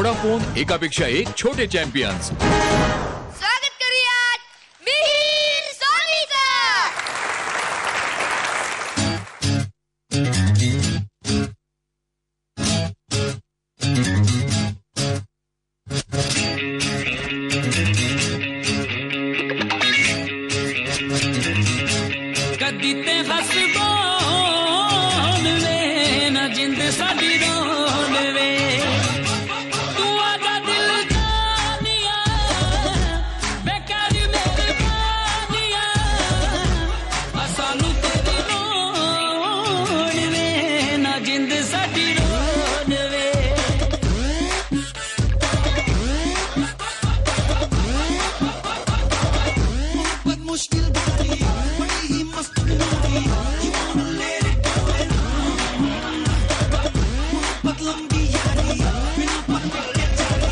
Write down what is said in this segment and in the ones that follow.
Vodafone एकापेक्षा एक छोटे चॅम्पियन्स। स्वागत करूयात मिहिर स्वामीचं। कदी ते हस बोल वे ना जिंद साडी रोल वे तू आजा दिल जानिया बेकार मेरी बानिया असानू तेरी रोल वे ना जिंद साडी रोल वे बहुत मुश्किल बारी बड़ी ही मस्त बीमारी you wanna let it go and बहुत लंबी यारी बिना पत्ते के जारी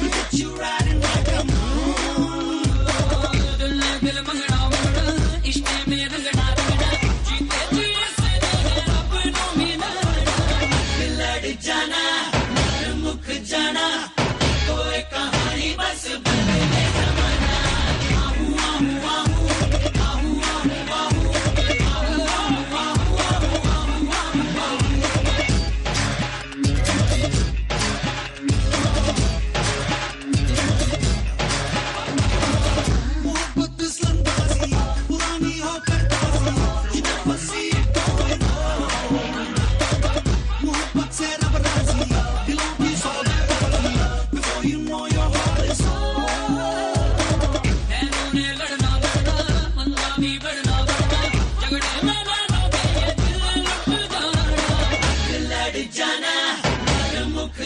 look at you riding like a moon दिल मंगना मंगना इश्क में रंगना रंगना जीते जी से रब नु मिलना लड़ जाना मुख जाना कोई कहानी बस बदले जमाना आहू आहू आहू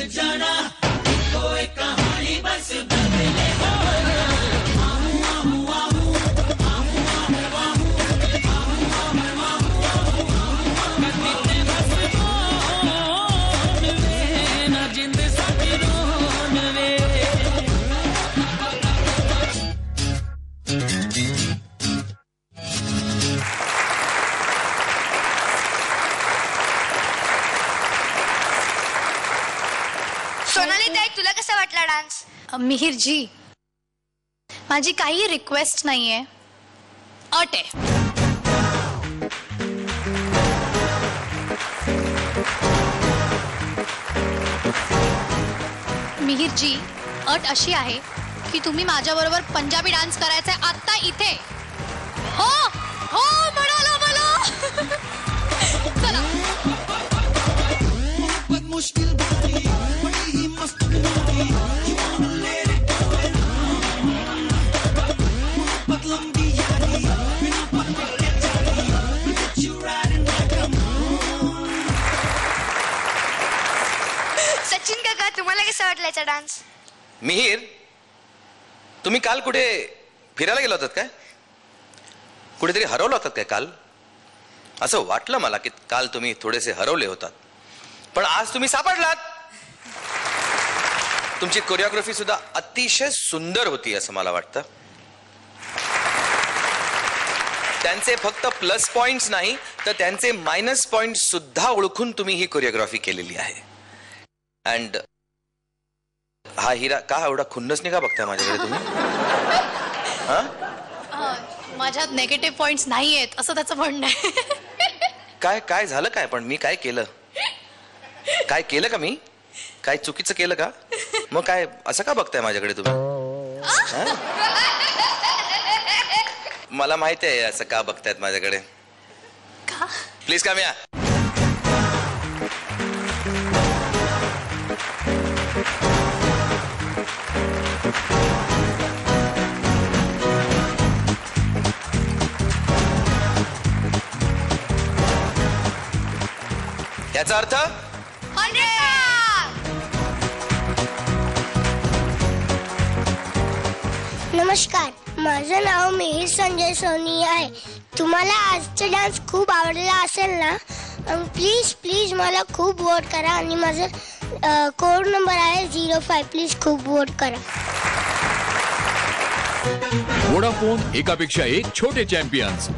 जाना कोई कहानी बस बदले जिंद साडी रोल वे सोनाली ताई, तुला कसा वाटला डान्स? मिहिर जी, माझी काही रिक्वेस्ट नाहीये, अट आहे। मिहिर जी, अट अशी आहे की तुम्ही माझ्याबरोबर पंजाबी डान्स करायचा आहे आता इथे। हो हो म्हणालो मला चला। बहुत मुश्किल बारी बड़ी ही मस्त बीमारी you wanna let it go and बहुत लंबी यारी बिना पत्ते के जारी look at you riding like a moon Sachin काका, तुम्हाला कसा वाटला याचा डान्स? मिहिर, तुम्ही काल कुठे फिरायला गेला होतात काय? कुठेतरी हरवला होतात काय काल? असं वाटलं मला की काल तुम्ही थोडेसे हरवले होतात, पण आज तुम्ही सापडलात। तुमची कोरिओग्राफी सुद्धा अतिशय सुंदर होती असं मला वाटतं। त्यांचे फक्त प्लस पॉइंट्स नाही तर त्यांचे मायनस पॉइंट सुद्धा ओळखून तुम्ही ही कोरिओग्राफी केलेली आहे। अँड हा हिरा का एवढा खुन्नसने का बघताय माझ्याकडे तुम्ही? माझ्यात नेगेटिव्ह पॉइंट्स नाही आहेत असं त्याचं म्हणणं आहे। काय काय झालं काय? पण मी काय केलं? काय केलं का मी? काय चुकीचं केलं का? मग काय असं का बघताय माझ्याकडे तुम्ही? मला माहिती आहे असं का बघतायत माझ्याकडे। का? प्लीज कम या। याचा अर्थ नमस्कार, माझं नाव मिहिर संजय सोनी आहे। तुम्हाला आजचा डान्स खूप आवडला असेल ना? प्लीज प्लीज मला खूप वोट करा आणि माझं कोड नंबर आहे 05। प्लीज खूप वोट करा। वोडाफोन एकापेक्षा एक छोटे चॅम्पियन्स।